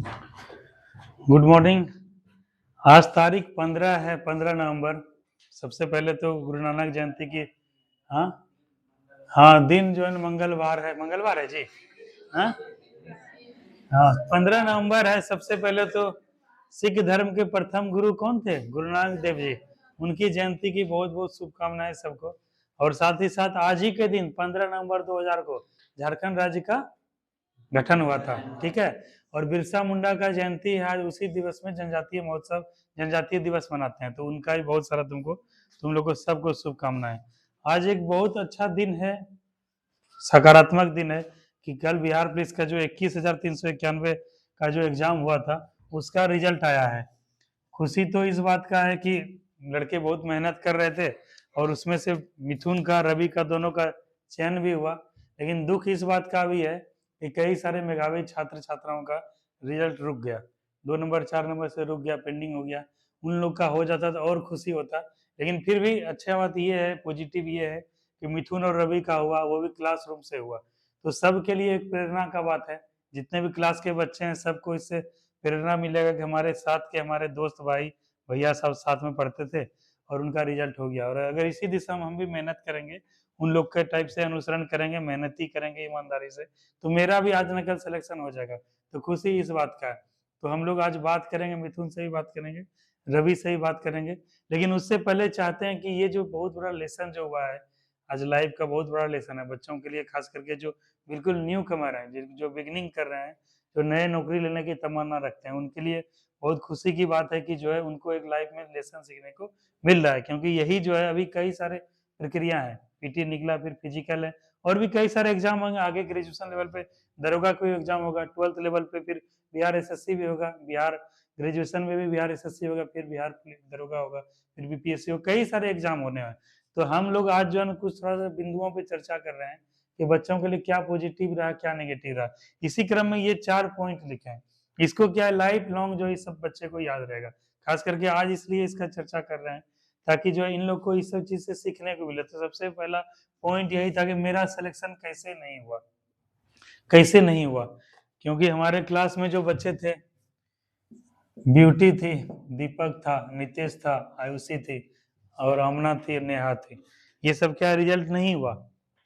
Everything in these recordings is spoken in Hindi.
Good morning. आज तारीख 15 है, 15 नवंबर। सबसे पहले तो गुरु नानक जयंती की। हाँ हाँ, दिन जो है मंगलवार है। मंगलवार है जी। हाँ हाँ, 15 नवंबर है। सबसे पहले तो सिख धर्म के प्रथम गुरु कौन थे? गुरु नानक देव जी। उनकी जयंती की बहुत बहुत शुभकामनाएं सबको। और साथ ही साथ आज ही के दिन 15 नवंबर 2000 को झारखंड राज्य का गठन हुआ था। ठीक है। और बिरसा मुंडा का जयंती है आज। उसी दिवस में जनजातीय महोत्सव, जनजातीय दिवस मनाते हैं, तो उनका भी बहुत सारा तुम लोग को सबको शुभकामनाएं। आज एक बहुत अच्छा दिन है, सकारात्मक दिन है कि कल बिहार पुलिस का जो 21,391 का जो एग्जाम हुआ था उसका रिजल्ट आया है। खुशी तो इस बात का है कि लड़के बहुत मेहनत कर रहे थे और उसमें से मिथुन का, रवि का, दोनों का चयन भी हुआ। लेकिन दुख इस बात का भी है कि कई सारे मेधावी छात्र छात्राओं का रिजल्ट रुक गया, 2 नंबर 4 नंबर से रुक गया, पेंडिंग हो गया। उन लोग का हो जाता तो और खुशी होता। लेकिन फिर भी अच्छा बात ये है, पॉजिटिव ये है कि मिथुन और रवि का हुआ, वो भी क्लासरूम से हुआ। तो सबके लिए एक प्रेरणा का बात है। जितने भी क्लास के बच्चे हैं सबको इससे प्रेरणा मिलेगा कि हमारे साथ के हमारे दोस्त भाई भैया सब साथ में पढ़ते थे और उनका रिजल्ट हो गया। और अगर इसी दिशा में हम भी मेहनत करेंगे, उन लोग के टाइप से अनुसरण करेंगे, मेहनती करेंगे ईमानदारी से, तो मेरा भी आज न कल सिलेक्शन हो जाएगा। तो खुशी इस बात का है। तो हम लोग आज बात करेंगे, मिथुन से ही बात करेंगे, रवि से ही बात करेंगे। लेकिन उससे पहले चाहते हैं कि ये जो बहुत बड़ा लेसन जो हुआ है आज, लाइफ का बहुत बड़ा लेसन है बच्चों के लिए, खास करके जो बिल्कुल न्यू कमर हैं, जो बिगनिंग कर रहे हैं, जो नए नौकरी लेने की तमन्ना रखते हैं, उनके लिए बहुत खुशी की बात है कि जो है उनको एक लाइफ में लेसन सीखने को मिल रहा है। क्योंकि यही जो है अभी कई सारे प्रक्रिया है, पीटी निकला, फिर फिजिकल है, और भी कई सारे एग्जाम होंगे आगे। ग्रेजुएशन लेवल पे दरोगा कोई एग्जाम होगा, 12th लेवल पे फिर बिहार एसएससी भी होगा, बिहार ग्रेजुएशन में भी बिहार एसएससी होगा, फिर बिहार दरोगा होगा, फिर बीपीएससी होगा, कई सारे एग्जाम होने हैं। तो हम लोग आज जो है कुछ थोड़ा सा बिंदुओं पे चर्चा कर रहे हैं कि बच्चों के लिए क्या पॉजिटिव रहा, क्या नेगेटिव रहा। इसी क्रम में ये 4 पॉइंट लिखे हैं। इसको क्या है, लाइफ लॉन्ग जो है सब बच्चे को याद रहेगा। खास करके आज इसलिए इसका चर्चा कर रहे हैं ताकि जो है इन लोग को इस सब चीज से सीखने को मिले। तो सबसे पहला पॉइंट यही था कि मेरा सिलेक्शन कैसे नहीं हुआ, कैसे नहीं हुआ। क्योंकि हमारे क्लास में जो बच्चे थे, ब्यूटी थी, दीपक था, नितेश था, आयुषी थी और आमना थी, नेहा थी। ये सब क्या रिजल्ट नहीं हुआ।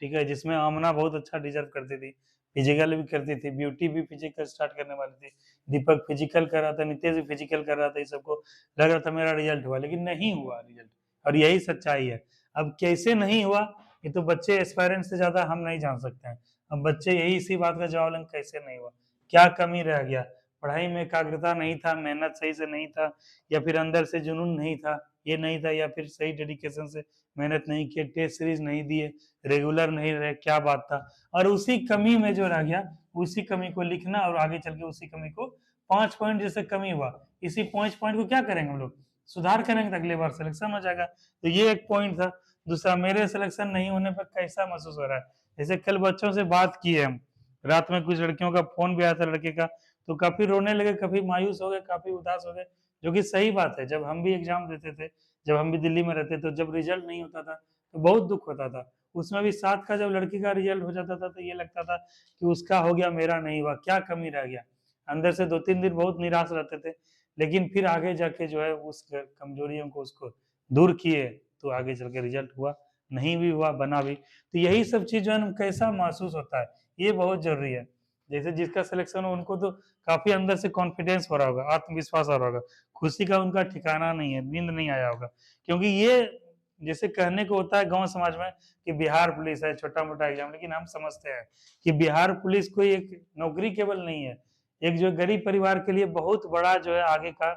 ठीक है। जिसमें आमना बहुत अच्छा डिजर्व करती थी, फिजिकल भी करती थी, ब्यूटी भी फिजिकल स्टार्ट करने वाली थी, दीपक फिजिकल कर रहा था, नितेश भी फिजिकल कर रहा था। ये सबको लग रहा था मेरा रिजल्ट हुआ, लेकिन नहीं हुआ रिजल्ट। और यही सच्चाई है। अब कैसे नहीं हुआ ये तो बच्चे एस्पायरेंट से ज्यादा हम नहीं जान सकते हैं। अब बच्चे यही इसी बात का जवाब लेंगे कैसे नहीं हुआ, क्या कमी रह गया। पढ़ाई में एकाग्रता नहीं था, मेहनत सही से नहीं था, या फिर अंदर से जुनून नहीं था, ये नहीं था, या फिर सही डेडिकेशन से मेहनत नहीं की, टेस्ट सीरीज नहीं दिए, रेगुलर नहीं रहे, क्या बात था। और उसी कमी में जो रह गया, उसी कमी को लिखना और आगे चल के उसी कमी को 5 पॉइंट जैसे कमी हुआ, इसी 5 पॉइंट को क्या करेंगे हम लोग, सुधार करेंगे, तो अगले बार सिलेक्शन हो जाएगा। तो ये एक पॉइंट था। दूसरा, मेरे सिलेक्शन नहीं होने पर कैसा महसूस हो रहा है। जैसे कल बच्चों से बात की है हम, रात में कुछ लड़कियों का फोन भी आया था लड़के का, तो काफी रोने लगे, काफी मायूस हो गए, काफी उदास हो गए। जो कि सही बात है। जब हम भी एग्जाम देते थे, जब हम भी दिल्ली में रहते, तो जब रिजल्ट नहीं होता था तो बहुत दुख होता था। उसमें भी साथ का जब लड़की का रिजल्ट हो जाता था तो ये लगता था कि उसका हो गया, मेरा नहीं हुआ, क्या कमी रह गया। अंदर से 2-3 दिन बहुत निराश रहते थे। लेकिन फिर आगे जाके जो है उस कमजोरियों को उसको दूर किए, तो आगे चल के रिजल्ट हुआ, नहीं भी हुआ, बना भी। तो यही सब चीज जो है कैसा महसूस होता है, ये बहुत जरूरी है। जैसे जिसका सिलेक्शन हो उनको तो काफी अंदर से कॉन्फिडेंस हो रहा होगा, आत्मविश्वास आ रहा होगा, खुशी का उनका ठिकाना नहीं है, नींद नहीं आया होगा। क्योंकि ये जैसे कहने को होता है गांव समाज में कि बिहार पुलिस है छोटा मोटा एग्जाम, लेकिन हम समझते हैं कि बिहार पुलिस कोई एक नौकरी केवल नहीं है, एक जो गरीब परिवार के लिए बहुत बड़ा जो है आगे का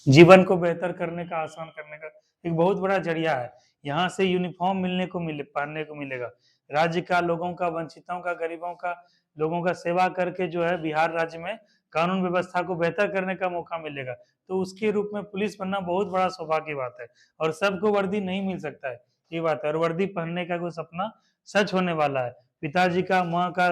जीवन को बेहतर करने का, आसान करने का एक बहुत बड़ा जरिया है। यहाँ से यूनिफॉर्म मिलने को मिले, पहनने को मिलेगा। राज्य का, लोगों का, वंचितों का, गरीबों का, लोगों का सेवा करके जो है बिहार राज्य में कानून व्यवस्था को बेहतर करने का मौका मिलेगा। तो उसके रूप में पुलिस बनना बहुत बड़ा सौभाग्य की बात है। और सबको वर्दी नहीं मिल सकता है, ये बात है। और वर्दी पहनने का कोई सपना सच होने वाला है। पिताजी का, माँ का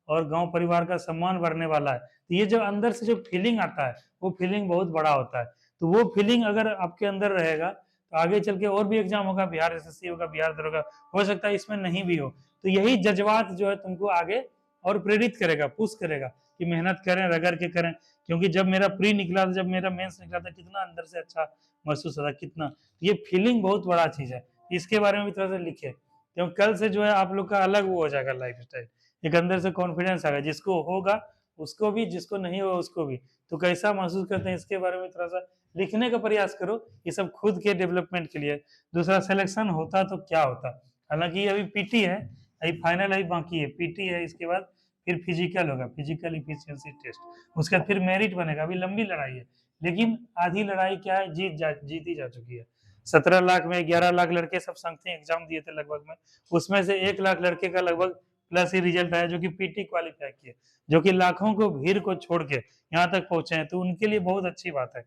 और गांव परिवार का सम्मान बढ़ने वाला है। तो ये जो अंदर से जो फीलिंग आता है, वो फीलिंग बहुत बड़ा होता है। तो वो फीलिंग अगर आपके अंदर रहेगा तो आगे चल के और भी एग्जाम होगा, बिहार एसएससी होगा, बिहार दरोगा, हो सकता है इसमें नहीं भी हो। तो यही जज्बात जो है तुमको आगे और प्रेरित करेगा, पुश करेगा कि मेहनत करें, रगड़ के करें, क्योंकि जब मेरा प्री निकला था, जब मेरा मेंस निकला था, कितना अंदर से अच्छा महसूस होता, कितना ये फीलिंग बहुत बड़ा चीज है। इसके बारे में भी थोड़ा सा लिखे, क्योंकि कल से जो है आप लोग का अलग वो हो जाएगा लाइफ स्टाइल, एक अंदर से कॉन्फिडेंस आएगा, जिसको होगा उसको भी, जिसको नहीं होगा उसको भी। तो कैसा महसूस करते हैं इसके बारे में थोड़ा सा लिखने का प्रयास करो, ये सब खुद के डेवलपमेंट के लिए। दूसरा, सिलेक्शन होता तो क्या होता, हालांकि ये अभी पीटी है, अभी फाइनल अभी बाकी है, पीटी है, इसके बाद फिर फिजिकल होगा, फिजिकल इफिशियंसी टेस्ट, उसके बाद फिर मेरिट बनेगा। अभी लंबी लड़ाई है, लेकिन आधी लड़ाई क्या है, जीती जा चुकी है। 17 लाख में 11 लाख लड़के सब संगठन एग्जाम दिए थे लगभग में, उसमें से 1 लाख लड़के का लगभग प्लस ही रिजल्ट आया जो कि पीटी क्वालिफाई किए, जो कि लाखों को भीड़ को छोड़ के यहाँ तक पहुंचे हैं, तो उनके लिए बहुत अच्छी बात है।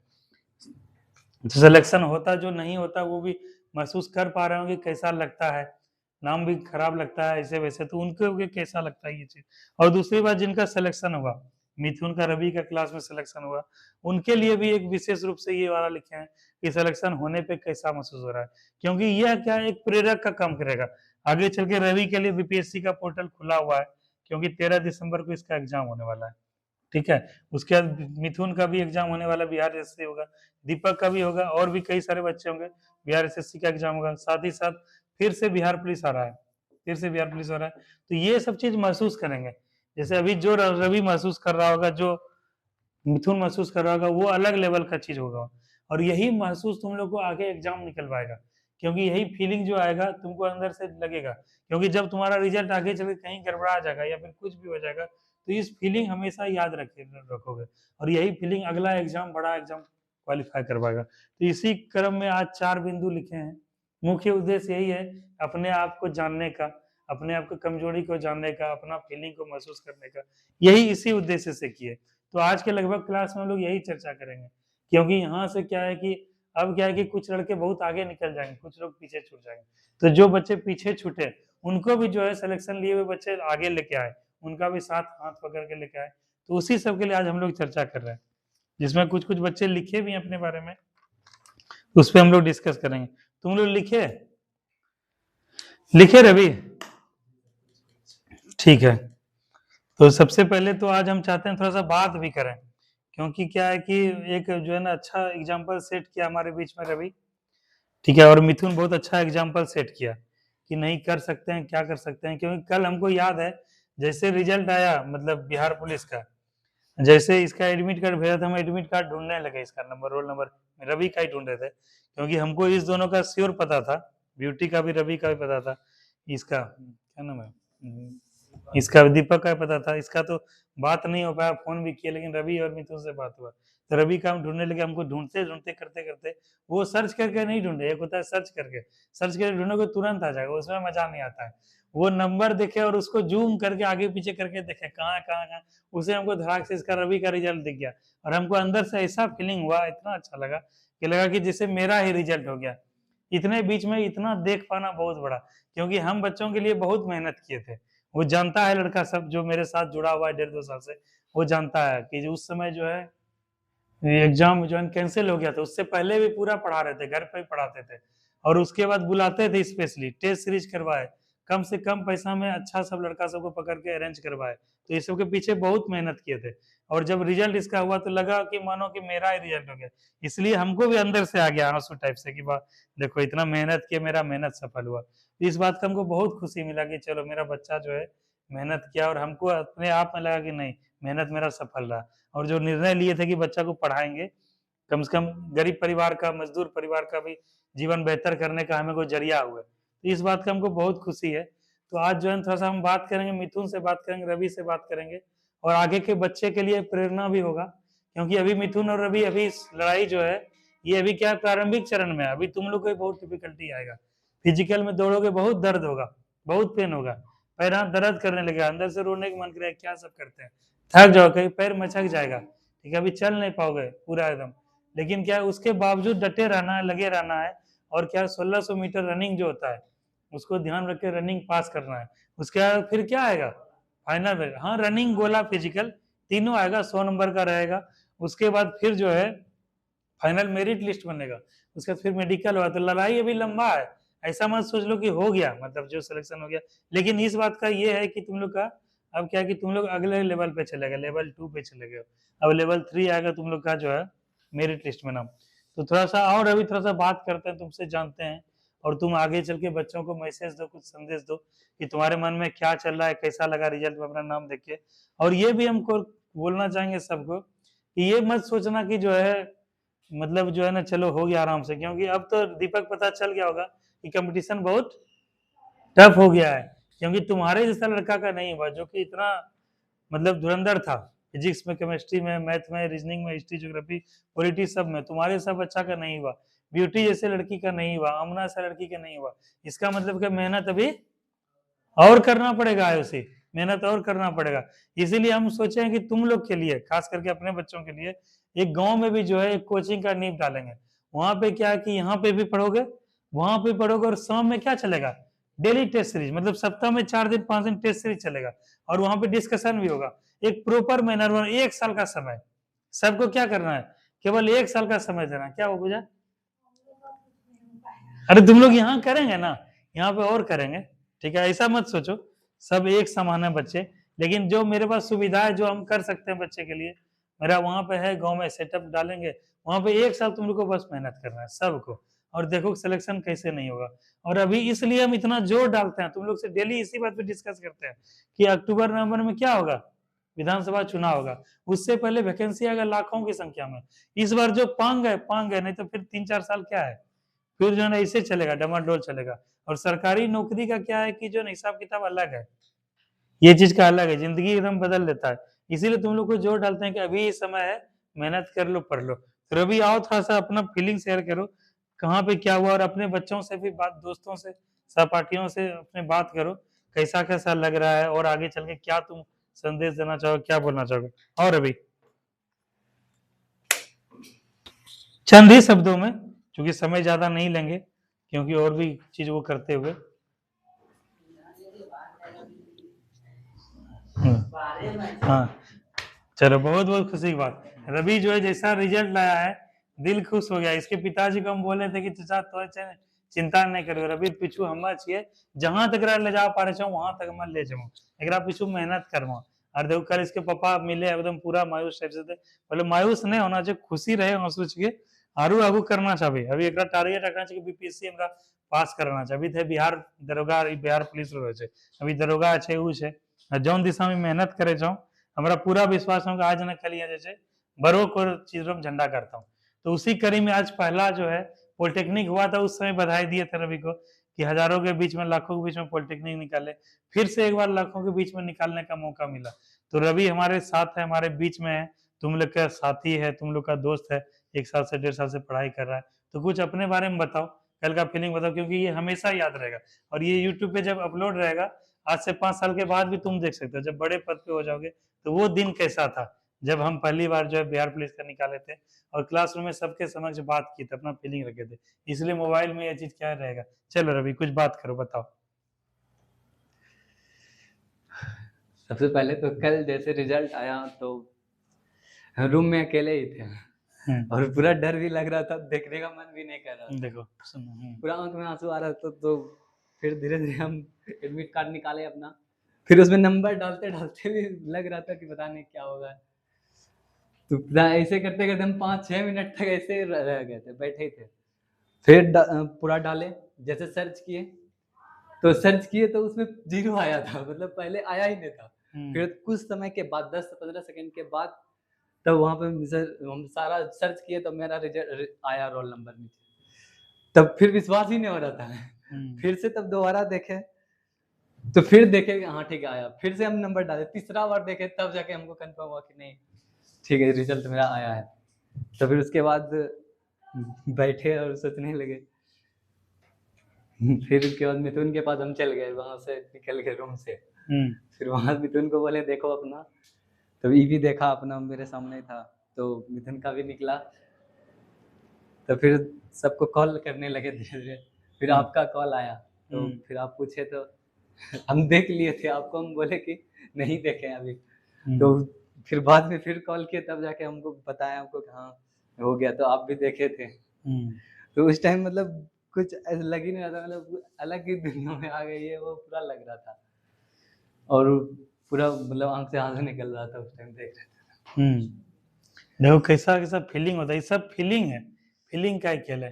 सिलेक्शन होता जो नहीं होता वो भी महसूस कर पा रहे होंगे कैसा लगता है, नाम भी खराब लगता है ऐसे वैसे, तो उनको कैसा लगता है ये चीज। और दूसरी बात, जिनका सिलेक्शन हुआ, मिथुन का रवि का क्लास में सिलेक्शन हुआ, उनके लिए भी एक विशेष रूप से ये वाला लिखे हैं कि सिलेक्शन होने पे कैसा महसूस हो रहा है, क्योंकि यह क्या एक प्रेरक का काम करेगा आगे चल के। रवि के लिए बीपीएससी का पोर्टल खुला हुआ है, क्योंकि 13 दिसंबर को इसका एग्जाम होने वाला है, ठीक है। उसके बाद मिथुन का भी एग्जाम होने वाला, बिहार एसएससी होगा, दीपक का भी होगा, और भी कई सारे बच्चे होंगे, बिहार एसएससी का एग्जाम होगा, साथ ही साथ फिर से बिहार पुलिस आ रहा है, फिर से बिहार पुलिस हो रहा है, तो ये सब चीज महसूस करेंगे। जैसे अभी जो रवि महसूस कर रहा होगा, जो मिथुन महसूस कर रहा होगा, वो अलग लेवल का चीज होगा, और यही महसूस तुम लोग को आगे एग्जाम निकलवाएगा, क्योंकि यही फीलिंग जो आएगा तुमको अंदर से लगेगा, क्योंकि जब तुम्हारा रिजल्ट आगे चल के कहीं गड़बड़ा जाएगा या फिर कुछ भी हो जाएगा, तो इस फीलिंग हमेशा याद रखोगे, और यही फीलिंग अगला एग्जाम, बड़ा एग्जाम क्वालिफाई करवाएगा। तो इसी क्रम में आज 4 बिंदु लिखे हैं। मुख्य उद्देश्य यही है, अपने आप को जानने का, अपने आप की कमजोरी को जानने का, अपना फीलिंग को महसूस करने का, यही इसी उद्देश्य से किए। तो आज के लगभग क्लास में हम लोग यही चर्चा करेंगे, क्योंकि यहाँ से क्या है कि अब क्या है कि कुछ लड़के बहुत आगे निकल जाएंगे, कुछ लोग पीछे छूट जाएंगे, तो जो बच्चे पीछे छूटे उनको भी जो है सिलेक्शन लिए हुए बच्चे आगे लेके आए, उनका भी साथ हाथ पकड़ के लेके आए। तो उसी सब के लिए आज हम लोग चर्चा कर रहे हैं, जिसमें कुछ कुछ बच्चे लिखे भी हैं अपने बारे में, उस पर हम लोग डिस्कस करेंगे। तुम लोग लिखे लिखे रवि? ठीक है, तो सबसे पहले तो आज हम चाहते हैं थोड़ा सा बात भी करें, क्योंकि क्या है कि एक जो है ना अच्छा एग्जाम्पल सेट किया हमारे बीच में रवि, ठीक है, और मिथुन बहुत अच्छा एग्जाम्पल सेट किया कि नहीं कर सकते हैं, क्या कर सकते हैं, क्योंकि कल हमको याद है जैसे रिजल्ट आया, मतलब बिहार पुलिस का, जैसे इसका एडमिट कार्ड भेजा था, हम एडमिट कार्ड ढूंढने लगे, इसका नंबर, रोल नंबर रवि का ही ढूंढ रहे थे, क्योंकि हमको इस दोनों का श्योर पता था, ब्यूटी का भी रवि का भी पता था, इसका क्या नाम है, इसका दीपक का पता था, इसका तो बात नहीं हो पाया, फोन भी किया, लेकिन रवि और मिथुन से बात हुआ, तो रवि का हम ढूंढने लगे, हमको ढूंढते ढूंढते करते करते, वो सर्च करके नहीं ढूंढे, एक होता है सर्च करके ढूंढोगे तुरंत आ जाएगा, उसमें मजा नहीं आता है, वो नंबर देखे और उसको जूम करके आगे पीछे करके देखे कहाँ कहाँ कहाँ, उसे हमको धड़ाक से इसका रवि का रिजल्ट दिख गया, और हमको अंदर से ऐसा फीलिंग हुआ, इतना अच्छा लगा कि लगा कि जैसे मेरा ही रिजल्ट हो गया। इतने बीच में इतना देख पाना बहुत बड़ा, क्योंकि हम बच्चों के लिए बहुत मेहनत किए थे, वो जानता है लड़का सब जो मेरे साथ जुड़ा हुआ है 1.5-2 साल से, वो जानता है कि उस समय जो है एग्जाम जो है कैंसिल हो गया था, उससे पहले भी पूरा पढ़ा रहे थे, घर पे ही पढ़ाते थे, और उसके बाद बुलाते थे स्पेशली, टेस्ट सीरीज करवाए, कम से कम पैसा में अच्छा सब लड़का सबको पकड़ के अरेंज करवाए, तो ये सब के पीछे बहुत मेहनत किए थे, और जब रिजल्ट इसका हुआ तो लगा कि मानो कि मेरा ही रिजल्ट हो गया, इसलिए हमको भी अंदर से आ गया आंसू टाइप से कि वाह देखो इतना मेहनत किया, मेरा मेहनत सफल हुआ। इस बात का हमको बहुत खुशी मिला कि चलो मेरा बच्चा जो है मेहनत किया, और हमको अपने आप में लगा कि नहीं मेहनत मेरा सफल रहा, और जो निर्णय लिए थे कि बच्चा को पढ़ाएंगे, कम से कम गरीब परिवार का, मजदूर परिवार का भी जीवन बेहतर करने का हमें कोई जरिया हुआ, तो इस बात का हमको बहुत खुशी है। तो आज जो है थोड़ा सा हम बात करेंगे, मिथुन से बात करेंगे, रवि से बात करेंगे, और आगे के बच्चे के लिए प्रेरणा भी होगा, क्योंकि अभी मिथुन और रवि अभी लड़ाई जो है ये अभी क्या प्रारंभिक चरण में है, अभी तुम लोग को बहुत डिफिकल्टी आएगा, फिजिकल में दौड़ोगे बहुत दर्द होगा, बहुत पेन होगा, पैर हाथ दर्द करने लगेगा, अंदर से रोने का मन करेगा, क्या सब करते हैं, थक जाओ, कहीं पैर मचक जाएगा, ठीक है, अभी चल नहीं पाओगे पूरा एकदम, लेकिन क्या है उसके बावजूद डटे रहना है, लगे रहना है, और क्या 1600 मीटर रनिंग जो होता है उसको ध्यान रख के रनिंग पास करना है, उसके बाद फिर क्या आएगा फाइनल में, हाँ रनिंग गोला फिजिकल तीनों आएगा, 100 नंबर का रहेगा, उसके बाद फिर जो है फाइनल मेरिट लिस्ट बनेगा, उसके बाद फिर मेडिकल हुआ, तो लड़ाई अभी लंबा है, ऐसा मत सोच लो कि हो गया मतलब जो सिलेक्शन हो गया, लेकिन इस बात का ये है कि तुम लोग का अब क्या है कि तुम लोग अगले लेवल पे चले गए, लेवल 2 पे चले गए। अब लेवल 3 आएगा तुम लोग का जो है मेरिट लिस्ट में नाम। तो थोड़ा सा और अभी थोड़ा सा बात करते हैं तुमसे, जानते हैं, और तुम आगे चल के बच्चों को मैसेज दो, कुछ संदेश दो कि तुम्हारे मन में क्या चल रहा है, कैसा लगा रिजल्ट में अपना नाम देख के। और ये भी हमको बोलना चाहेंगे सबको कि ये मत सोचना कि जो है मतलब जो है ना चलो हो गया आराम से, क्योंकि अब तो दीपक पता चल गया होगा कि कंपटीशन बहुत टफ हो गया है। क्योंकि तुम्हारे जैसा लड़का का नहीं हुआ जो कि इतना मतलब धुरंधर था फिजिक्स में, केमिस्ट्री में, मैथ में, रीजनिंग में, हिस्ट्री, ज्योग्राफी, पॉलिटिक्स सब में, तुम्हारे सब अच्छा का नहीं हुआ। ब्यूटी जैसे लड़की का नहीं हुआ, अमना सा लड़की का नहीं हुआ। इसका मतलब कि मेहनत अभी और करना पड़ेगा आयुषी, मेहनत और करना पड़ेगा। इसीलिए हम सोचे हैं कि तुम लोग के लिए, खास करके अपने बच्चों के लिए, एक गांव में भी जो है एक कोचिंग का नींव डालेंगे। वहां पे क्या है कि यहाँ पे भी पढ़ोगे, वहां पे पढ़ोगे, और शाम में क्या चलेगा, डेली टेस्ट सीरीज, मतलब सप्ताह में 4 दिन 5 दिन टेस्ट सीरीज चलेगा, और वहां पे डिस्कशन भी होगा। एक प्रॉपर मैनर में 1 साल का समय सबको क्या करना है, केवल 1 साल का समय देना। क्या वो बुझा? अरे तुम लोग यहाँ करेंगे ना, यहाँ पे और करेंगे, ठीक है, ऐसा मत सोचो सब एक समान है बच्चे। लेकिन जो मेरे पास सुविधा है जो हम कर सकते हैं बच्चे के लिए, मेरा वहां पे है, गांव में सेटअप डालेंगे। वहां पे 1 साल तुम लोग को बस मेहनत करना है सबको, और देखो सिलेक्शन कैसे नहीं होगा। और अभी इसलिए हम इतना जोर डालते हैं, तुम लोग से डेली इसी बात पे डिस्कस करते हैं कि अक्टूबर नवंबर में क्या होगा, विधानसभा चुनाव होगा। उससे पहले वैकेंसी आएगा लाखों की संख्या में। इस बार जो पांग है, नहीं तो फिर 3-4 साल क्या है, फिर जो है ना ऐसे चलेगा, डमाडोल चलेगा। और सरकारी नौकरी का क्या है कि जो हिसाब किताब अलग है, ये चीज का अलग है, जिंदगी एकदम बदल देता है। इसीलिए तुम लोग को जोर डालते हैं कि अभी ये समय है, मेहनत कर लो, पढ़ लो। तो अभी आओ थोड़ा सा अपना फीलिंग शेयर करो, कहाँ पे क्या हुआ, और अपने बच्चों से भी बात, दोस्तों से, सहपाठियों से अपने बात करो, कैसा कैसा लग रहा है, और आगे चल के क्या तुम संदेश देना चाहोगे, क्या बोलना चाहोगे। और अभी चंद ही शब्दों में, क्योंकि समय ज्यादा नहीं लेंगे, क्योंकि और भी चीज वो करते हुए। हाँ, चलो, बहुत बहुत खुशी की बात। रवि जो है जैसा रिजल्ट लाया है, दिल खुश हो गया। इसके पिताजी को हम बोले थे कि चाचा तो चिंता नहीं करो, रवि पीछू हम चाहिए, जहां तक ले जा पा रहे वहां तक मैं ले जाऊँ, एक पीछू मेहनत करवा। और देखो कल इसके पापा मिले, एकदम पूरा मायूस टाइप से थे। बोले मायूस नहीं होना चाहिए, खुशी रहे हंसू के, आरू आगू करना चाहिए। अभी एक टारगेट रखना चाहिए, बीपीएससी हमरा पास करना चाहिए। अभी थे बिहार दरोगा, बिहार पुलिस अभी दरोगा है, उ है, जौन दिशा में मेहनत करे जाऊँ, हमारा पूरा विश्वास है आज न कल जैसे बड़ों को चीजों में झंडा करता हूँ। तो उसी कड़ी में आज पहला जो है पॉलिटेक्निक हुआ था, उस समय बधाई दिए थे रवि को कि हजारों के बीच में, लाखों के बीच में पॉलिटेक्निक निकाले। फिर से एक बार लाखों के बीच में निकालने का मौका मिला। तो रवि हमारे साथ है, हमारे बीच में है, तुम लोग का साथी है, तुम लोग का दोस्त है, 1 साल से 1.5 साल से पढ़ाई कर रहा है। तो कुछ अपने बारे में बताओ, कल का फीलिंग बताओ, क्योंकि ये हमेशा याद रहेगा। और ये यूट्यूब पे जब अपलोड रहेगा, आज से 5 साल के बाद भी तुम देख सकते हो, जब बड़े पद पे हो जाओगे, तो वो दिन कैसा था जब हम पहली बार जो है बिहार पुलिस का निकाले थे, और क्लासरूम में सबके समक्ष बात की थी, अपना फीलिंग रखे थे। इसलिए मोबाइल में ये चीज क्या रहेगा। चलो रवि कुछ बात करो, बताओ। सबसे पहले तो कल जैसे रिजल्ट आया तो रूम में अकेले ही थे और पूरा डर भी लग रहा था, देखने का मन भी नहीं कर रहा था। देखो पूरा आंख में आंसू आ रहा था। तो फिर धीरे धीरे हम एडमिट कार्ड निकाले अपना, फिर उसमें नंबर डालते डालते भी लग रहा था कि पता नहीं क्या होगा। तो ऐसे करते करते हम 5-6 मिनट तक ऐसे रह गए थे, बैठे ही थे। फिर पूरा डाले, जैसे सर्च किए तो उसमें 0 आया था, मतलब पहले आया ही नहीं था। फिर कुछ समय के बाद 10 से 15 सेकंड के बाद तब वहाँ पे हम सारा सर्च किए तो मेरा रिजल्ट आया, रोल नंबर नीचे। तब फिर विश्वास ही नहीं हो रहा था। फिर से तब दोबारा देखे तो फिर देखे हाँ ठीक है आया। फिर से हम नंबर डाले, तीसरा बार देखे तब जाके हमको कंफर्म हुआ कि नहीं ठीक है रिजल्ट मेरा आया है। तो फिर उसके बाद बैठे और सोचने लगे। फिर उसके बाद मिथुन के पास हम चल गए, वहां से निकल गए रूम से। फिर वहां मिथुन को बोले देखो अपना, तो ये भी देखा अपना, मेरे सामने था। तो मिथुन का भी निकला। तो फिर सबको कॉल करने लगे धीरे धीरे। फिर आपका कॉल आया तो फिर आप पूछे तो हम देख लिए थे आपको, हम बोले कि नहीं देखे अभी। तो फिर बाद में फिर कॉल किए तब जाके हमको बताया हमको कि हाँ हो गया, तो आप भी देखे थे। तो उस टाइम मतलब कुछ ऐसा लग ही नहीं रहा था, मतलब अलग ही दुनिया में आ गई है वो पूरा लग रहा था। और पूरा मतलब आंख से आंसू निकल रहा था उस टाइम देख रहे थे। देखो कैसा कैसा फीलिंग होता है, ये सब फीलिंग है, फीलिंग का ही खेल है।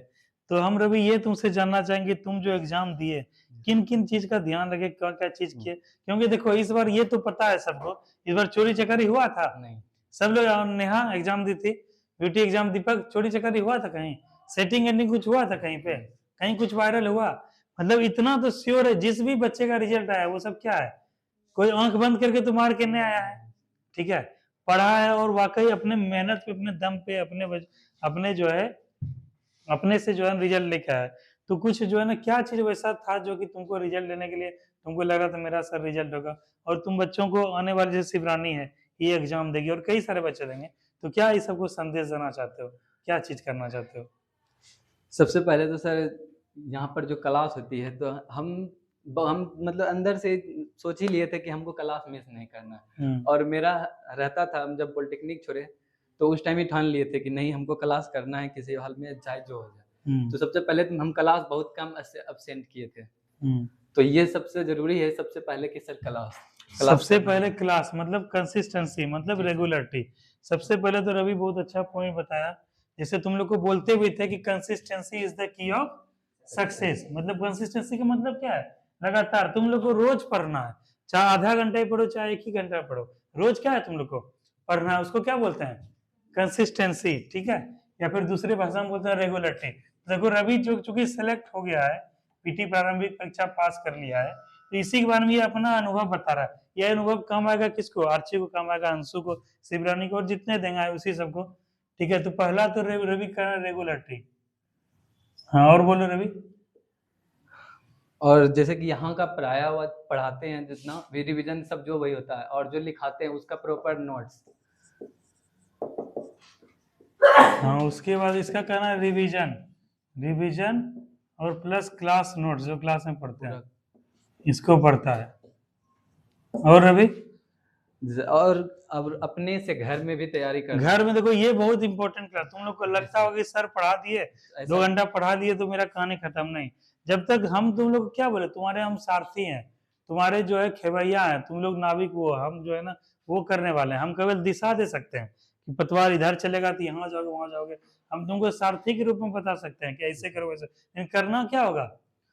तो हम रवि ये तुमसे जानना चाहेंगे, तुम जो एग्जाम दिए किन किन चीज का ध्यान रखे, क्या क्या चीज किए, क्योंकि देखो इस बार ये तो पता है सबको, इस बार चोरी चकारी हुआ था नहीं सब लोग। नेहा एग्जाम दी थी, ब्यूटी एग्जाम, दीपक चोरी चकारी हुआ था कहीं, सेटिंग एंडिंग कुछ हुआ था कहीं पे, कहीं कुछ वायरल हुआ? मतलब इतना तो श्योर है जिस भी बच्चे का रिजल्ट आया वो सब क्या है, कोई आंख बंद करके तो मार के नहीं आया है, ठीक है, पढ़ा है और वाकई अपने मेहनत पे, अपने दम पे, अपने जो है अपने से जो है रिजल्ट लेके आया। तो कुछ जो है ना, क्या चीज वैसा था जो कि तुमको रिजल्ट लेने के लिए तुमको लगा था मेरा सर रिजल्ट होगा, और तुम बच्चों को आने वाली जैसे शिवरानी है ये एग्जाम देगी और कई सारे बच्चे देंगे, तो क्या इस सबको संदेश देना चाहते हो, क्या चीज करना चाहते हो? सबसे पहले तो सर यहाँ पर जो क्लास होती है तो हम मतलब अंदर से सोच ही लिए थे कि हमको क्लास मिस नहीं करना है। और मेरा रहता था, हम जब पॉलिटेक्निक छोड़े तो उस टाइम ही ठान लिए थे कि नहीं हमको क्लास करना है किसी हाल में, चाहे जो हो जाए। तो सबसे पहले तो हम क्लास बहुत कम अब्सेंट किए थे, तो ये सबसे जरूरी है सबसे पहले कि सर क्लास सबसे पहले क्लास मतलब कंसिस्टेंसी, मतलब रेगुलरिटी। सबसे पहले तो रवि बहुत अच्छा पॉइंट बताया, जैसे तुम लोग को बोलते भी थे कि consistency is the key of success. मतलब कंसिस्टेंसी का मतलब क्या है, लगातार तुम लोग को रोज पढ़ना है, चाहे आधा घंटा ही पढ़ो चाहे एक ही घंटा पढ़ो, रोज क्या है तुम लोग को पढ़ना है, उसको क्या बोलते हैं, कंसिस्टेंसी, ठीक है, या फिर दूसरे भाषा में बोलते हैं रेगुलरिटी। देखो रवि जो चूंकि सेलेक्ट हो गया है, पीटी प्रारंभिक परीक्षा पास कर लिया है, तो इसी के बारे में ये अपना अनुभव बता रहा है। यह अनुभव काम आएगा किसको, आर्ची को काम आएगा, अंशु को, शिवरानी को, और जितने देंगे आए उसी सबको, ठीक है। तो पहला तो रवि का रेगुलरिटी। हाँ और बोलो रवि। और जैसे कि यहाँ का पढ़ाया हुआ पढ़ाते हैं जितना भी, रिवीजन सब जो वही होता है, और जो लिखाते हैं उसका प्रॉपर नोट्स। हाँ उसके बाद इसका कहना है रिवीजन, रिवीजन और प्लस क्लास नोट्स जो क्लास में पढ़ते हैं इसको पढ़ता है। और रवि और अब अपने से घर में भी तैयारी करना घर में देखो ये बहुत इंपॉर्टेंट क्लास, तुम लोग को लगता होगा कि सर पढ़ा दिए, 2 घंटा पढ़ा दिए तो मेरा कहानी खत्म, नहीं। जब तक हम तुम लोग क्या बोले, तुम्हारे हम सारथी हैं, तुम्हारे जो है खेवैया हैं, तुम लोग नाविक, वो हम जो है ना वो करने वाले हैं, हम केवल दिशा दे सकते हैं कि पतवार इधर चलेगा तो यहाँ जाओगे वहां जाओगे, हम तुमको सारथी के रूप में बता सकते हैं कि ऐसे करो वैसे, लेकिन करना क्या होगा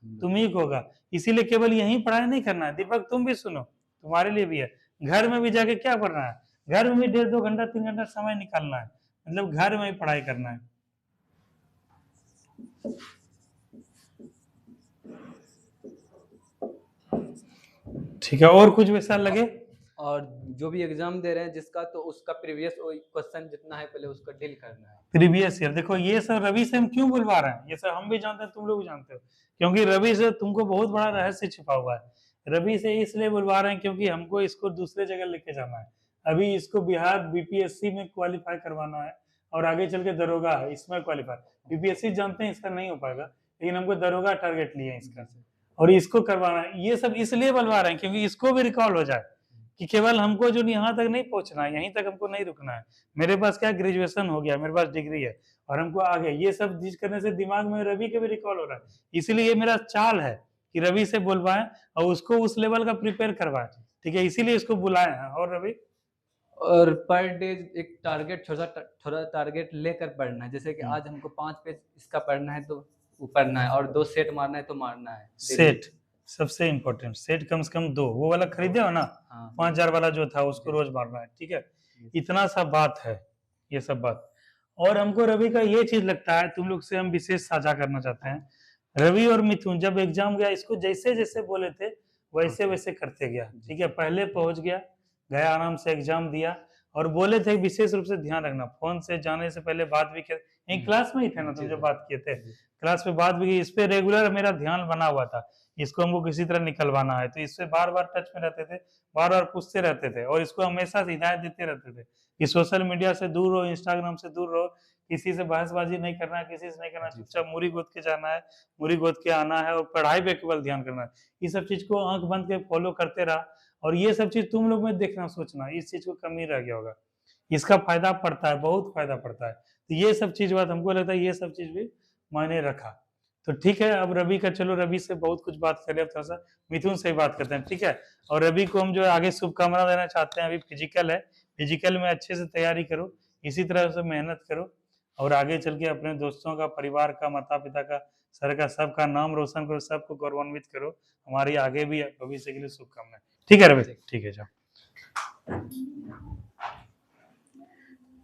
तुम्ही को होगा। इसीलिए केवल यही पढ़ाई नहीं करना है, दीपक तुम भी सुनो, तुम्हारे लिए भी है, घर में भी जाके क्या पढ़ना है, घर में भी 1.5-2 घंटा 3 घंटा समय निकालना है, मतलब घर में ही पढ़ाई करना है। ठीक है, और कुछ वैसा लगे? और जो भी एग्जाम दे रहे हैं जिसका, तो उसका प्रीवियस क्वेश्चन जितना है पहले उसको डील करना है। प्रीवियस ईयर देखो, ये सब रवि से हम क्यों बुलवा रहे हैं, ये सब हम भी जानते हैं, तुम लोग भी जानते हो, क्योंकि रवि से तुमको बहुत बड़ा रहस्य छिपा हुआ है। रवि से इसलिए बुलवा रहे हैं क्योंकि हमको इसको दूसरे जगह लेके जाना है, अभी इसको बिहार बीपीएससी में क्वालिफाई करवाना है, और आगे चल के दरोगा है इसमें क्वालिफाई, बीपीएससी जानते हैं इसका नहीं हो पाएगा, लेकिन हमको दरोगा टारगेट लिया है इसका, और इसको करवाना है। ये सब इसलिए बुलवा रहे हैं क्योंकि इसको भी रिकॉल हो जाए कि केवल हमको जो यहाँ तक नहीं पहुंचना है, यहीं तक हमको नहीं रुकना है, मेरे पास क्या ग्रेजुएशन हो गया, मेरे पास डिग्री है, और हमको आगे ये सब चीज करने से दिमाग में रवि के भी रिकॉल हो रहा है, इसलिए ये मेरा चाल है कि रवि से बुलवाएं और उसको उस लेवल का प्रिपेयर करवाएं, ठीक है, इसीलिए इसको बुलाए हैं। और रवि और पर डे एक टारगेट, छोटा टारगेट लेकर पढ़ना है, जैसे कि आज हमको 5 पेज इसका पढ़ना है तो वो पढ़ना है, और 2 सेट मारना है तो मारना है। सेट सबसे इम्पोर्टेंट, सेट कम से कम 2, वो वाला खरीदे हो ना, 5,000 वाला जो था उसको रोज मारना है, ठीक है, इतना सा बात है, ये सब बात। और हमको रवि का ये चीज लगता है, तुम लोग से हम विशेष साझा करना चाहते हैं, रवि और मिथुन जब एग्जाम गया इसको जैसे जैसे बोले थे वैसे वैसे करते गया, ठीक है, पहले पहुंच गया, गया आराम से एग्जाम दिया, और बोले थे विशेष रूप से ध्यान रखना, फोन से जाने से पहले बात भी कर, क्लास में ही थे ना तुम जो बात किए थे, क्लास में बात भी की, इस पे रेगुलर मेरा ध्यान बना हुआ था, इसको हमको किसी तरह निकलवाना है, तो इससे बार बार टच में रहते थे, बार बार पूछते रहते थे, और इसको हमेशा हिदायत देते रहते थे कि सोशल मीडिया से दूर रहो, इंस्टाग्राम से दूर रहो, किसी से बहसबाजी नहीं करना है, किसी से नहीं करना, चुपचाप मुरी गोद के जाना है, मुरी गोद के आना है, और पढ़ाई पे केवल ध्यान करना है। ये सब चीज को आंख बंद के फॉलो करते रहा, और ये सब चीज तुम लोग में देखना सोचना, इस चीज को कमी रह गया होगा, इसका फायदा पड़ता है, बहुत फायदा पड़ता है, तो ये सब चीज बात हमको लगता है ये सब चीज भी मायने रखा। तो ठीक है, अब रवि का, चलो रवि से बहुत कुछ बात करें, अब थोड़ा सा मिथुन से ही बात करते हैं, ठीक है। और रवि को हम जो है आगे शुभकामना देना चाहते हैं। अभी फिजिकल है, फिजिकल में अच्छे से तैयारी करो, इसी तरह से मेहनत करो, और आगे चल के अपने दोस्तों का, परिवार का, माता पिता का, सर का, सबका नाम रोशन करो, सबको गौरवान्वित करो। हमारी आगे भी भविष्य के लिए शुभकामनाएं। ठीक है रवि, ठीक है, जाओ।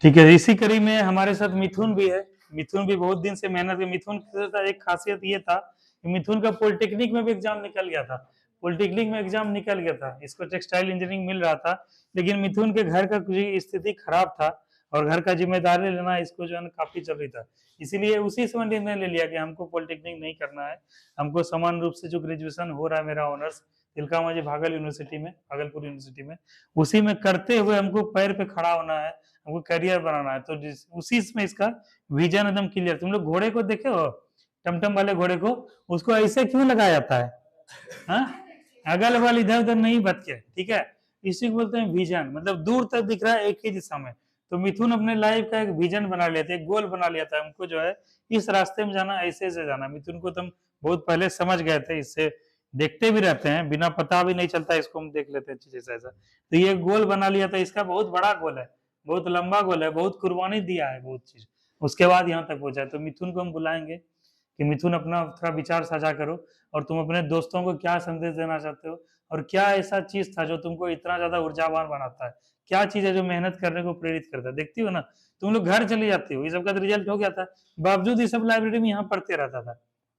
ठीक है, इसी कड़ी में हमारे साथ मिथुन भी है। मिथुन भी बहुत दिन से मेहनत कर, मिथुन का एक खासियत ये था कि मिथुन का पॉलिटेक्निक में भी एग्जाम निकल गया था, पॉलिटेक्निक में एग्जाम निकल गया था, इसको टेक्सटाइल इंजीनियरिंग मिल रहा था, लेकिन मिथुन के घर का कुछ स्थिति खराब था और घर का जिम्मेदारी लेना इसको जो है काफी जरूरी था, इसीलिए उसी समय निर्णय ले लिया कि हमको पॉलिटेक्निक नहीं करना है, हमको समान रूप से जो ग्रेजुएशन हो रहा है मेरा ऑनर्स तिलका मांझी भागल यूनिवर्सिटी में, भागलपुर यूनिवर्सिटी में, उसी में करते हुए हमको पैर पे खड़ा होना है, हमको करियर बनाना है। तो उसी में इसका विजन एकदम क्लियर। तुम लोग घोड़े को देखे हो, टमटम वाले घोड़े को, उसको ऐसे क्यों लगाया जाता है? हाँ, अगल बगल इधर उधर नहीं भटके, ठीक है, इसी को बोलते हैं विजन, मतलब दूर तक दिख रहा है एक ही दिशा में। तो मिथुन अपने लाइफ का एक विजन बना लिया था, एक गोल बना लिया था, हमको जो है इस रास्ते में जाना, ऐसे ऐसे जाना। मिथुन को तुम बहुत पहले समझ गए थे, इससे देखते भी रहते हैं, बिना पता भी नहीं चलता, इसको हम देख लेते हैं अच्छे से ऐसा। तो ये गोल बना लिया था, इसका बहुत बड़ा गोल है, बहुत लंबा गोल है, बहुत कुर्बानी दिया है, बहुत चीज, उसके बाद यहाँ तक पहुंचा है। तो मिथुन को हम बुलाएंगे कि मिथुन अपना थोड़ा विचार साझा करो, और तुम अपने दोस्तों को क्या संदेश देना चाहते हो, और क्या ऐसा चीज था जो तुमको इतना ज्यादा ऊर्जावान बनाता है, क्या चीज है जो मेहनत करने को प्रेरित करता है। देखती हो ना, तुम लोग घर चली जाती हो, ये सब का तो रिजल्ट हो गया था, बावजूद ये सब लाइब्रेरी में यहाँ पढ़ते रहता था,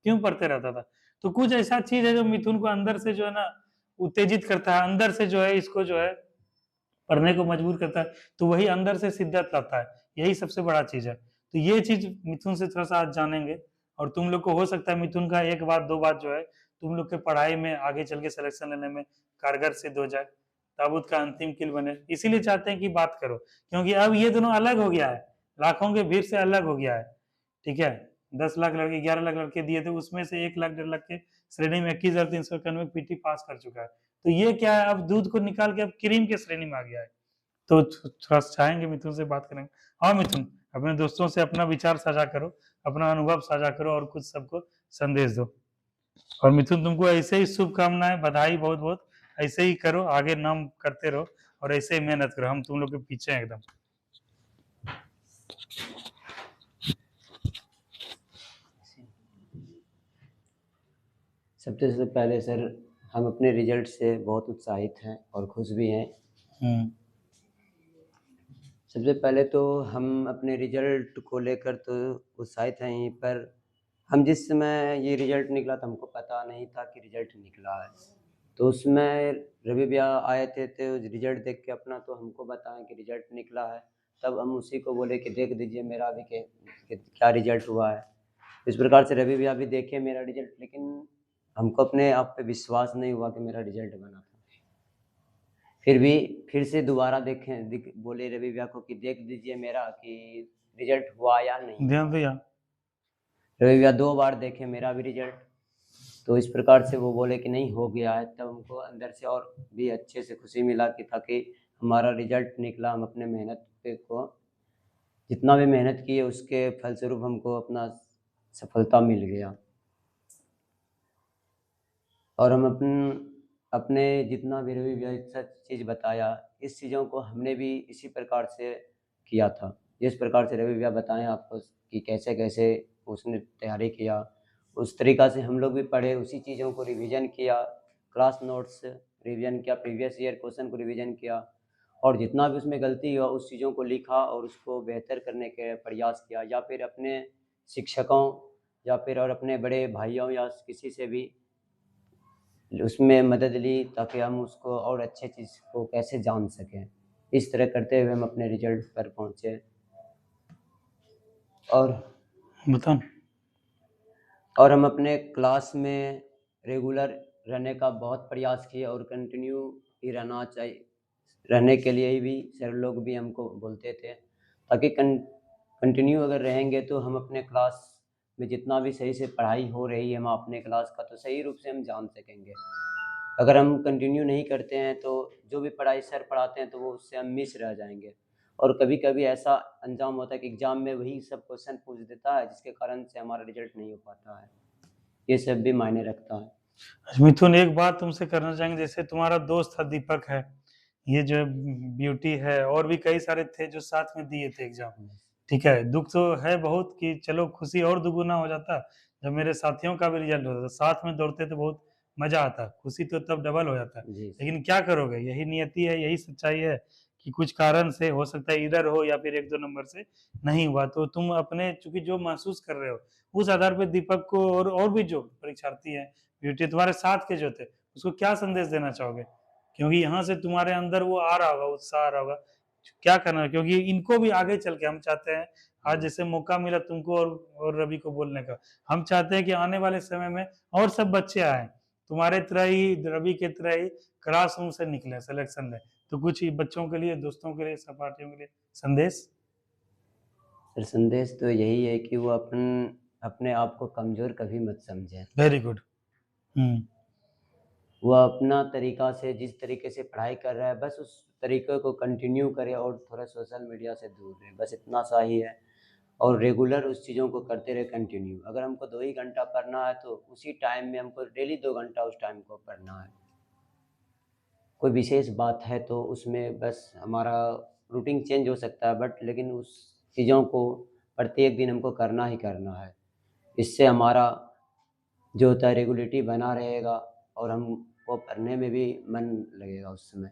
क्यों पढ़ते रहता था? तो कुछ ऐसा चीज है जो मिथुन को अंदर से जो है ना उत्तेजित करता है, अंदर से जो है इसको जो है पढ़ने को मजबूर करता है, तो वही अंदर से शिद्दत लाता है, यही सबसे बड़ा चीज है। तो ये चीज मिथुन से थोड़ा सा आज जानेंगे, और तुम लोग को हो सकता है मिथुन का एक बात दो बात जो है तुम लोग के पढ़ाई में आगे चल के सिलेक्शन लेने में कारगर सिद्ध हो जाए, ताबूत का अंतिम किल बने, इसीलिए चाहते हैं कि बात करो, क्योंकि अब ये दोनों अलग हो गया है, लाखों के भीड़ से अलग हो गया है, ठीक है। 10 लाख लड़के, 11 लाख लड़के दिए थे, उसमें से 1 लाख 1.5 लाख के श्रेणी में 21,391 पीटी पास कर चुका है। तो ये क्या है, अब दूध को निकाल के अब क्रीम के श्रेणी में आ गया है। तो थोड़ा चाहेंगे मिथुन से बात करेंगे। हाँ मिथुन, अपने दोस्तों से अपना विचार साझा करो, अपना अनुभव साझा करो, और कुछ सबको संदेश दो। और मिथुन तुमको ऐसे ही शुभकामनाएं, बधाई बहुत बहुत, ऐसे ही करो, आगे नाम करते रहो, और ऐसे ही मेहनत करो, हम तुम लोग के पीछे हैं एकदम। सबसे पहले सर, हम अपने रिजल्ट से बहुत उत्साहित हैं और खुश भी हैं। सबसे पहले तो हम अपने रिजल्ट को लेकर तो उत्साहित हैं ही, पर हम जिस समय ये रिजल्ट निकला था हमको पता नहीं था कि रिजल्ट निकला है। तो उसमें रवि भैया आए थे, तो रिजल्ट देख के अपना तो हमको बताएं कि रिजल्ट निकला है, तब हम उसी को बोले कि देख दीजिए मेरा भी क्या रिजल्ट हुआ है। इस प्रकार से रवि भैया भी देखे मेरा रिजल्ट, लेकिन हमको अपने आप पे विश्वास नहीं हुआ कि मेरा रिजल्ट बना था। फिर भी फिर से दोबारा बोले रवि भैया को कि देख दीजिए मेरा कि रिजल्ट हुआ या नहीं। ध्यान दिया, रवि भैया 2 बार देखे मेरा भी रिजल्ट, तो इस प्रकार से वो बोले कि नहीं हो गया है। तब हमको अंदर से और भी अच्छे से खुशी मिला कि ताकि हमारा रिजल्ट निकला, हम अपने मेहनत पे को जितना भी मेहनत की है उसके फलस्वरूप हमको अपना सफलता मिल गया। और हम अपने जितना भी रवि भैया सब चीज़ बताया, इस चीज़ों को हमने भी इसी प्रकार से किया था, जिस प्रकार से रवि भैया बताएं आपको कि कैसे कैसे उसने तैयारी किया, उस तरीक़ा से हम लोग भी पढ़े, उसी चीज़ों को रिवीजन किया, क्लास नोट्स रिवीजन किया, प्रीवियस ईयर क्वेश्चन को रिवीजन किया, और जितना भी उसमें गलती हुआ उस चीज़ों को लिखा और उसको बेहतर करने के प्रयास किया, या फिर अपने शिक्षकों या फिर और अपने बड़े भाइयों या किसी से भी उसमें मदद ली, ताकि हम उसको और अच्छे चीज़ को कैसे जान सकें। इस तरह करते हुए हम अपने रिजल्ट पर पहुँचे। और हम अपने क्लास में रेगुलर रहने का बहुत प्रयास किए, और कंटिन्यू ही रहने के लिए भी सर लोग भी हमको बोलते थे, ताकि कंटिन्यू अगर रहेंगे तो हम अपने क्लास में जितना भी सही से पढ़ाई हो रही है हम अपने क्लास का, तो सही रूप से हम जान सकेंगे। अगर हम कंटिन्यू नहीं करते हैं तो जो भी पढ़ाई सर पढ़ाते हैं तो वो उससे हम मिस रह जाएंगे, और कभी कभी ऐसा अंजाम होता है कि एग्ज़ाम में वही सब क्वेश्चन पूछ देता है, जिसके कारण से हमारा रिजल्ट नहीं हो पाता है। ये सब भी मायने रखता है। अच्छा, मिथुन एक बात तुमसे करना चाहेंगे, जैसे तुम्हारा दोस्त था दीपक है, ये जो ब्यूटी है, और भी कई सारे थे जो साथ में दिए थे एग्जाम, ठीक है, दुख तो है बहुत कि चलो खुशी और दुगुना हो जाता जब मेरे साथियों का भी रिजल्ट होता था, साथ में दौड़ते तो बहुत मजा आता, खुशी तो तब डबल हो जाता। जी लेकिन क्या करोगे, यही नियति है, यही सच्चाई है कि कुछ कारण से हो सकता है इधर हो या फिर 1-2 नंबर से नहीं हुआ, तो तुम अपने चूंकि जो महसूस कर रहे हो उस आधार पर दीपक को और भी जो परीक्षार्थी हैं, ब्यूटी तुम्हारे साथ के जो थे, उसको क्या संदेश देना चाहोगे, क्योंकि यहाँ से तुम्हारे अंदर वो आ रहा होगा, उत्साह आ रहा होगा, क्या करना है, क्योंकि इनको भी आगे चल के हम चाहते हैं, आज जैसे मौका मिला तुमको और रवि को बोलने का, हम चाहते हैं कि आने वाले समय में और सब बच्चे आए तुम्हारे तरह ही, रवि के तरह ही क्लासरूम से निकले सिलेक्शन में, तो कुछ बच्चों के लिए, दोस्तों के लिए, सहपाठियों के लिए संदेश। सर संदेश तो यही है कि वो अपने आप को कमजोर कभी मत समझे। Very good. वो अपना तरीका से जिस तरीके से पढ़ाई कर रहा है बस उस तरीके को कंटिन्यू करे और थोड़ा सोशल मीडिया से दूर रहे, बस इतना सा ही है। और रेगुलर उस चीज़ों को करते रहे कंटिन्यू। अगर हमको 2 ही घंटा पढ़ना है तो उसी टाइम में हमको डेली 2 घंटा उस टाइम को पढ़ना है। कोई विशेष बात है तो उसमें बस हमारा रूटीन चेंज हो सकता है, बट लेकिन उस चीज़ों को प्रत्येक दिन हमको करना ही करना है। इससे हमारा जो होता है रेगुलरिटी बना रहेगा और हमको पढ़ने में भी मन लगेगा उस समय।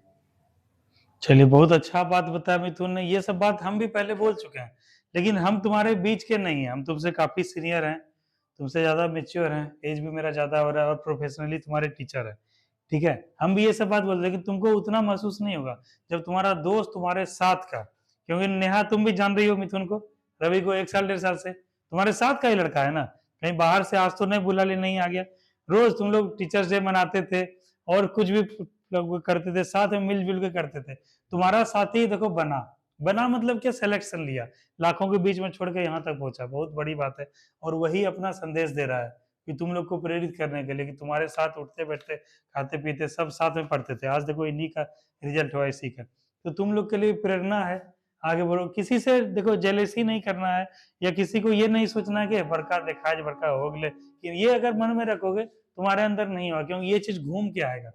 चलिए, बहुत अच्छा बात बताया मिथुन ने, ये सब बात हम भी पहले बोल चुके हैं, लेकिन हम तुम्हारे बीच के नहीं हैं, हम तुमसे काफी सीनियर हैं, तुमसे ज्यादा मेच्योर हैं, एज भी मेरा ज्यादा हो रहा है और प्रोफेशनली तुम्हारे टीचर है, ठीक है, हम भी ये सब बात बोल रहे हैं, लेकिन तुमको उतना महसूस नहीं होगा जब तुम्हारा दोस्त तुम्हारे साथ का, क्योंकि नेहा तुम भी जान रही हो मिथुन को, रवि को 1 साल 1.5 साल से तुम्हारे साथ का ही लड़का है ना, कहीं बाहर से आज तो नहीं बुला ले नहीं आ गया, रोज तुम लोग टीचर्स डे मनाते थे और कुछ भी लोग करते थे, साथ में मिलजुल के करते थे, तुम्हारा साथी देखो बना मतलब क्या, सिलेक्शन लिया, लाखों के बीच में छोड़ के यहाँ तक पहुंचा, बहुत बड़ी बात है, और वही अपना संदेश दे रहा है कि तुम लोग को प्रेरित करने के लिए कि तुम्हारे साथ उठते बैठते खाते पीते सब साथ में पढ़ते थे, आज देखो इन्हीं का रिजल्ट हुआ इसी का, तो तुम लोग के लिए प्रेरणा है, आगे बढ़ो, किसी से देखो जेलेसी नहीं करना है, या किसी को ये नहीं सोचना है कि बड़का देखा है बड़का हो गए, ये अगर मन में रखोगे तुम्हारे अंदर नहीं होगा, क्योंकि ये चीज घूम के आएगा,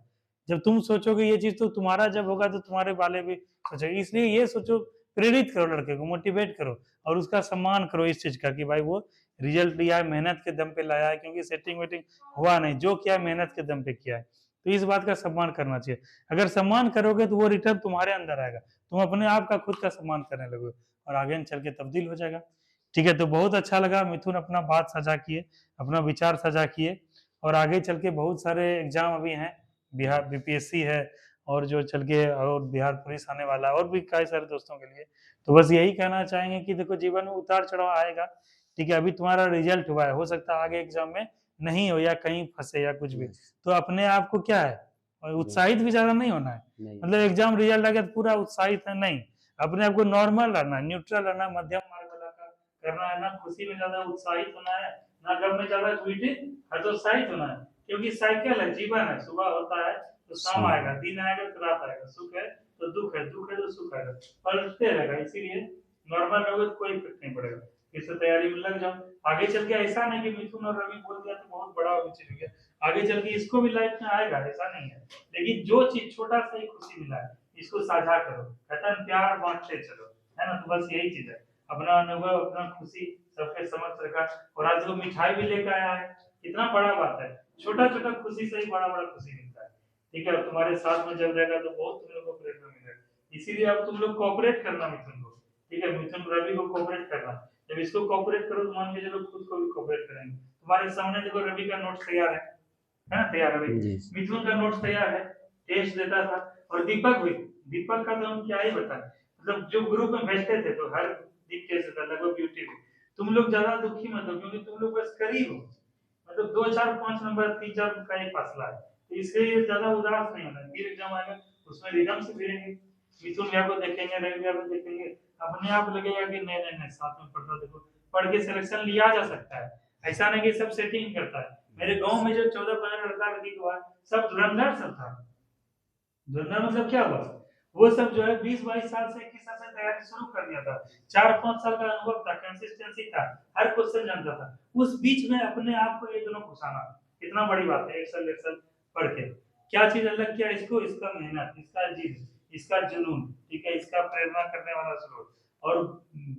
जब तुम सोचोगे ये चीज तो तुम्हारा जब होगा तो तुम्हारे वाले भी सोचेंगे, इसलिए ये सोचो, प्रेरित करो लड़के को, मोटिवेट करो और उसका सम्मान करो इस चीज का कि भाई वो रिजल्ट लिया है, मेहनत के दम पे लाया है, क्योंकि सेटिंग वेटिंग हुआ नहीं, जो किया मेहनत के दम पे किया है, तो इस बात का सम्मान करना चाहिए, अगर सम्मान करोगे तो वो रिटर्न तुम्हारे अंदर आएगा, तुम अपने आप का खुद का सम्मान करने लगोगे और आगे चल के तब्दील हो जाएगा। ठीक है, तो बहुत अच्छा लगा मिथुन, अपना बात साझा किए, अपना विचार साझा किए, और आगे चल के बहुत सारे एग्जाम अभी हैं, बिहार बीपीएससी है, और जो चल के और बिहार पुलिस आने वाला है, और भी कई सारे दोस्तों के लिए, तो बस यही कहना चाहेंगे कि देखो जीवन में उतार चढ़ाव आएगा, ठीक है, अभी तुम्हारा रिजल्ट हुआ है, हो सकता है आगे एग्जाम में नहीं हो या कहीं फंसे या कुछ भी, तो अपने आप को क्या है, उत्साहित भी ज्यादा नहीं होना है, मतलब एग्जाम रिजल्ट आ गया तो पूरा उत्साहित है नहीं, अपने आप को नॉर्मल रहना है, न्यूट्रल रहना है, मध्यम मार्ग वाला का करना है, ना खुशी में ज्यादा उत्साहित होना है, ना गम में ज्यादा हतोत्साहित होना है, क्योंकि साइकिल है, जीवन है, सुबह होता है तो शाम आएगा, दिन आएगा तो रात आएगा, सुख है तो दुख है, दुख है तो सुख आएगा, पलटते रहेगा, इसीलिए नॉर्मल रहोगे तो कोई इफेक्ट नहीं पड़ेगा, इससे तैयारी में लग जाओ, आगे चल के ऐसा नहीं कि मिथुन और रवि बोल दिया तो बहुत बड़ा चीज हो गया, आगे चल के इसको भी लाइफ में आएगा, ऐसा नहीं है, लेकिन जो चीज छोटा सा ही खुशी मिला है इसको साझा करो, कहता है प्यार बांटते चलो, है ना, तो बस यही चीज है, अपना अनुभव अपना खुशी सबके समक्ष रखा, और आज वो मिठाई भी लेकर आया है, कितना बड़ा बात है, छोटा छोटा खुशी से ही बड़ा बड़ा खुशी मिलता है, ठीक है, तुम्हारे साथ में जब रहेगा तो बहुत तुम लोग को प्रेरणा मिलेगा, इसीलिए अब तुम लोग कोऑपरेट करना मिथुन को, ठीक है, मिथुन रवि को कोऑपरेट करना, जब इसको कोऑपरेट करो तो मान के चलो खुद को भी कोऑपरेट करेंगे, तुम्हारे सामने देखो रवि का नोट तैयार है ना, तैयार रवि, मिथुन का नोट तैयार है, टेस्ट देता था, और दीपक भी, दीपक का तो हम क्या ही बताएं, मतलब जो ग्रुप में भेजते थे तो हर दिन टेस्ट देता, लगभग ड्यूटी में, तुम लोग ज्यादा दुखी मत हो, क्योंकि तुम लोग बस करीब हो, मतलब 2 4 5 नंबर 3 4 का ही फासला है, तो इसलिए ज्यादा उदास नहीं होना, फिर एग्जाम आएगा उसमें रिदम से फिरेंगे, मिथुन भैया को देखेंगे, रवि भैया को देखेंगे, अपने आप लगेगा कि नहीं नहीं नहीं साथ में पढ़ना, देखो पढ़ के सिलेक्शन लिया जा सकता है, ऐसा नहीं कि सब सेटिंग करता है, मेरे गांव में जो 14 15 लड़का लड़की हुआ सब धुरंधर सब था, धुरंधर मतलब क्या हुआ, वो सब जो है 20-22 साल से 21 साल से तैयारी शुरू कर दिया था, 4-5 साल का अनुभव था, कंसिस्टेंसी था, हर क्वेश्चन जानता था। उस बीच में अपने आप को ये दोनों घुसाना कितना बड़ी बात है। 1 साल 1 साल पढ़ के क्या चीज अलग किया इसको, इसका मेहनत, इसका जिद, इसका जुनून, ठीक है, इसका प्रेरणा करने वाला स्रोत। और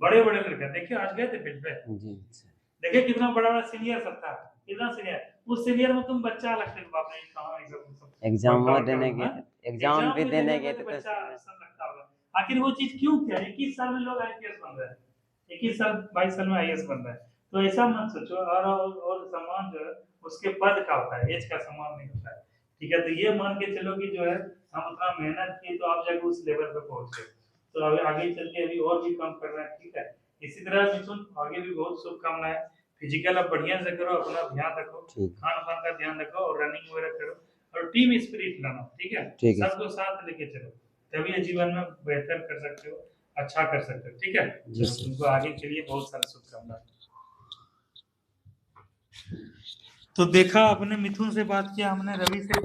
बड़े बड़े लड़के देखिए आज गए थे फील्ड पे, जी सर। देखिए कितना बड़ा बड़ा सीनियर सब था, कितना सीनियर, उस सीनियर में तुम बच्चा लगते हो, बाप रे कहाँ एग्जाम workout देने करना, गए हाँ? थे, एग्जाम भी देने गए थे तो बच्चा सब लगता होगा। आखिर वो चीज क्यों किया? 21 साल में लोग आईपीएस बन रहे हैं, 21 साल 22 साल में आईएएस बन रहे हैं। तो ऐसा मत सोचो। और सम्मान जो है उसके पद का होता है, एज का सम्मान नहीं होता है, ठीक है। तो ये मान के चलो कि जो है हम उतना मेहनत किए तो आप जाके उस लेवल पे पहुंचे। तो अभी आगे चल के अभी और भी काम कर रहे हैं, ठीक है। इसी तरह मिथुन आगे भी बहुत शुभकामनाएं। फिजिकल आप बढ़िया से करो, अपना ध्यान रखो, खान पान का ध्यान रखो और रनिंग वगैरह करो और टीम स्पिरिट लाना, ठीक है। ठीक है। सबको साथ लेके चलो, तभी ये जीवन में बेहतर कर सकते हो, अच्छा कर सकते हो, ठीक है। जी सर। तुमको आगे के लिए बहुत सारा शुभकामनाएं। तो देखा, अपने मिथुन से बात किया हमने, रवि से